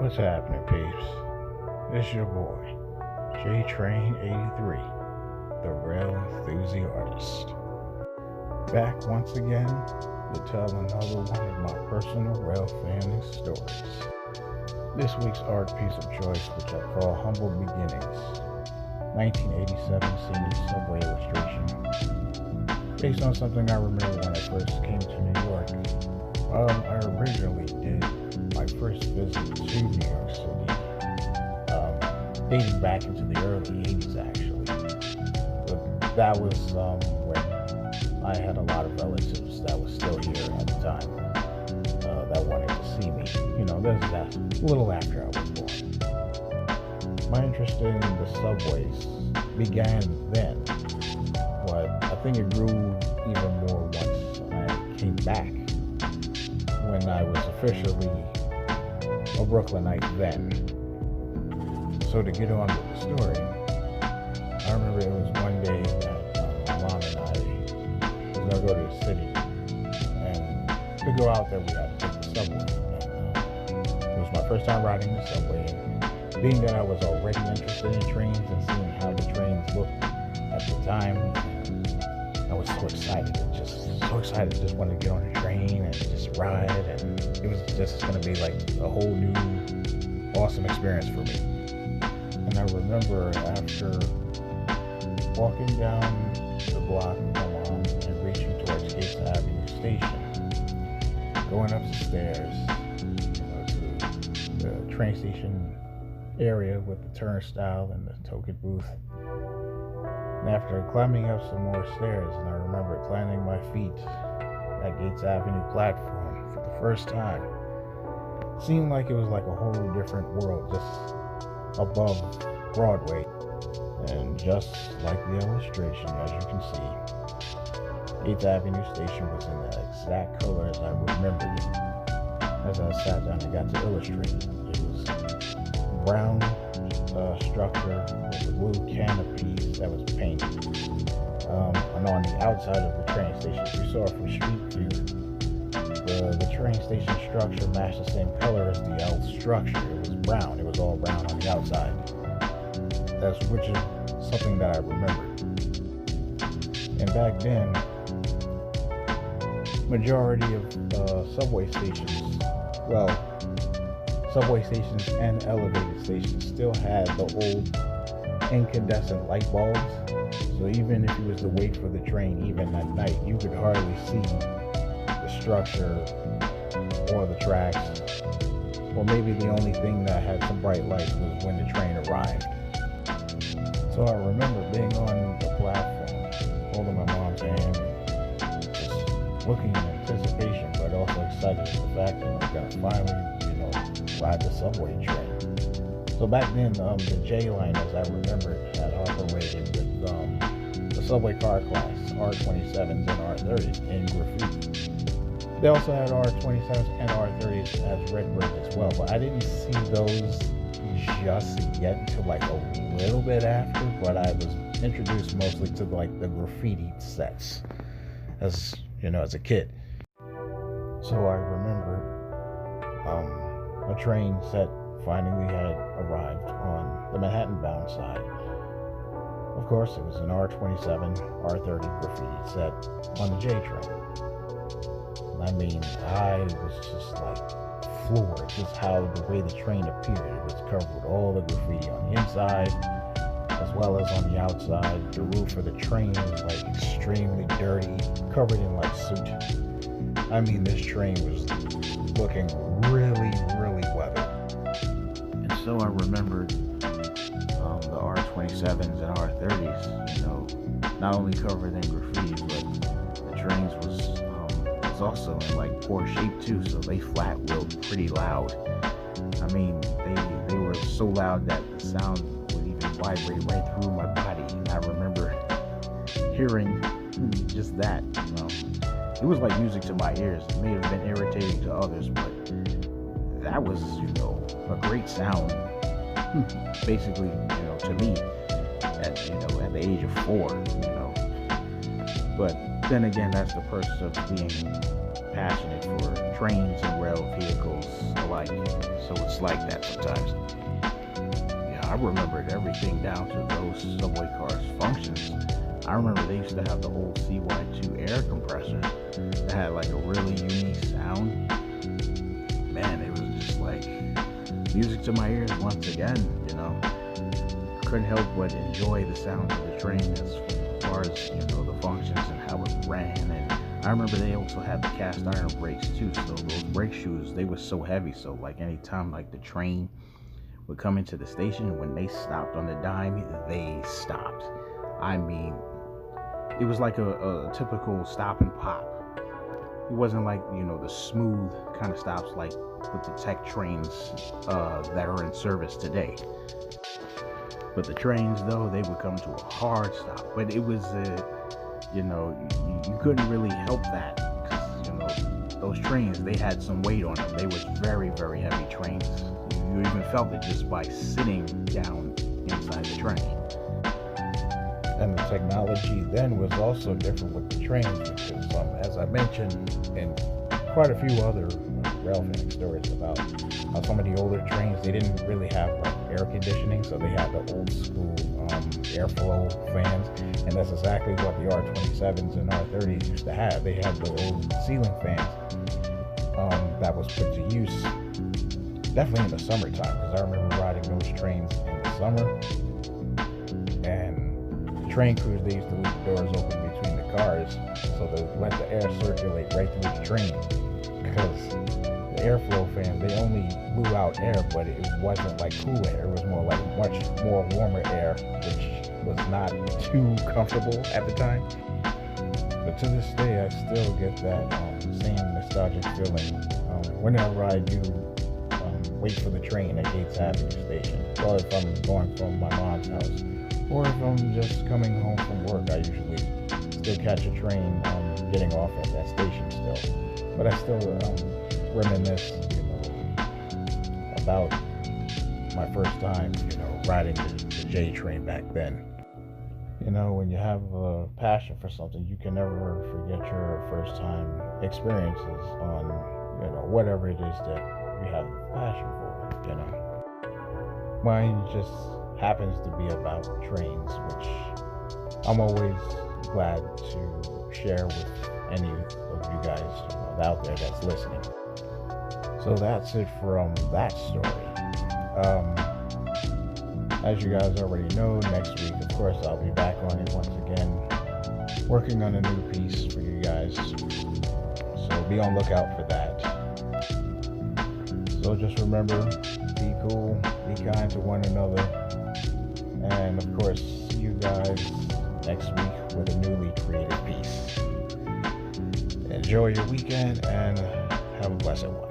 What's happening, peeps? It's your boy, J-Train83, the Rail Enthusi-Artist. Back once again to tell another one of my personal railfanning stories. This week's art piece of choice, which I call Humble Beginnings, 1987 Scenic subway illustration, based on something I remember when I first came to New York. I originally did my first visit to New York City, dating back into the early 80s actually. But that was when I had a lot of relatives that was still here at the time that wanted to see me. You know, this is a little after I was born. My interest in the subways began then, but I think it grew even more once I came back, when I was officially a Brooklynite then. So to get on with the story, I remember it was one day that my mom and I was going to go to the city, and to go out there we had to take the subway. And, it was my first time riding the subway, and being that I was already interested in trains and seeing how the trains looked at the time, I was so excited, just wanted to get on a train and just ride, and it was just going to be like a whole new awesome experience for me. And I remember after walking down the block with my mom and reaching towards Gates Avenue Station, going up the stairs, to the train station area with the turnstile and the token booth. And after climbing up some more stairs, and I remember planting my feet at Gates Avenue platform for the first time, it seemed like it was like a whole different world just above Broadway. And just like the illustration, as you can see, Gates Avenue Station was in the exact color as I remembered it. As I sat down and got to illustrate it, it was brown structure with the blue canopies that was painted. And on the outside of the train station, if you saw it from street view, the train station structure matched the same color as the L structure. It was brown. It was all brown on the outside. Which is something that I remembered. And back then, majority of subway stations, subway stations and elevated stations still had the old incandescent light bulbs. So even if you was to wait for the train, even at night, you could hardly see the structure or the tracks. Or maybe the only thing that had some bright lights was when the train arrived. So I remember being on the platform, holding my mom's hand, just looking in anticipation, but also excited at the fact that I'm going to finally, ride the subway train. So back then, the J line, as I remember it, had operated with the subway car class, R27s and R30s in graffiti. They also had R27s and R30s as red brick as well, but I didn't see those just yet until like a little bit after, but I was introduced mostly to like the graffiti sets as a kid. So I remember a train set finally had arrived on the Manhattan bound side. Of course, it was an R27, R30 graffiti set on the J train. I mean, I was just like floored, just how the way the train appeared. It was covered with all the graffiti on the inside as well as on the outside. The roof of the train was like extremely dirty, covered in like soot. I mean, this train was looking really, really weathered. And so I remembered the R27s and R30s, not only covered in graffiti, but the trains was also in like poor shape too, so they flat wheeled pretty loud. I mean, they were so loud that the sound would even vibrate right through my body. And I remember hearing just that. It was like music to my ears. It may have been irritating to others, but that was, a great sound. Basically, to me, at the age of 4, But then again, that's the purpose of being passionate for trains and rail vehicles alike. like. So it's like that sometimes. Yeah, I remembered everything down to those subway cars' functions. I remember they used to have the old CY2 air compressors that had like a really unique sound. Man, it was just like music to my ears once again, you know. Couldn't help but enjoy the sound of the train as far as, you know, the functions and how it ran. And I remember they also had the cast iron brakes too, so those brake shoes, they were so heavy, so like anytime like the train would come into the station, when they stopped on the dime, they stopped. I mean, it was like a typical stop and pop. It wasn't like, you know, the smooth kind of stops like with the tech trains that are in service today. But the trains, though, they would come to a hard stop. But it was, you know, you couldn't really help that, because, you know, those trains, they had some weight on them. They was very, very heavy trains. You even felt it just by sitting down inside the train. And the technology then was also different with the trains, because as I mentioned in quite a few other Railfan stories about how some of the older trains, they didn't really have like air conditioning, so they had the old school airflow fans, and that's exactly what the R27s and R30s used to have. They had the old ceiling fans that was put to use definitely in the summertime, because I remember riding those trains in the summer, and the train crews, they used to leave the doors open between the cars so they let the air circulate right through the train, because the airflow fans, they only blew out air, but it wasn't like cool air. It was more like much more warmer air, which was not too comfortable at the time. But to this day, I still get that same nostalgic feeling whenever I do wait for the train at Gates Avenue Station, or if I'm going from my mom's house, or if I'm just coming home from work. I usually still catch a train getting off at that station still. But I still reminisce, you know, about my first time, you know, riding the J train back then. You know, when you have a passion for something, you can never forget your first time experiences on, you know, whatever it is that you have a passion for, you know. Mine just happens to be about trains, which I'm always glad to share with any of you guys out there that's listening. So that's it from that story. As you guys already know, next week, of course, I'll be back on it once again, working on a new piece for you guys. So be on lookout for that. So just remember, be cool, be kind to one another, and of course, see you guys next week with a newly created piece. Enjoy your weekend and have a blessed one.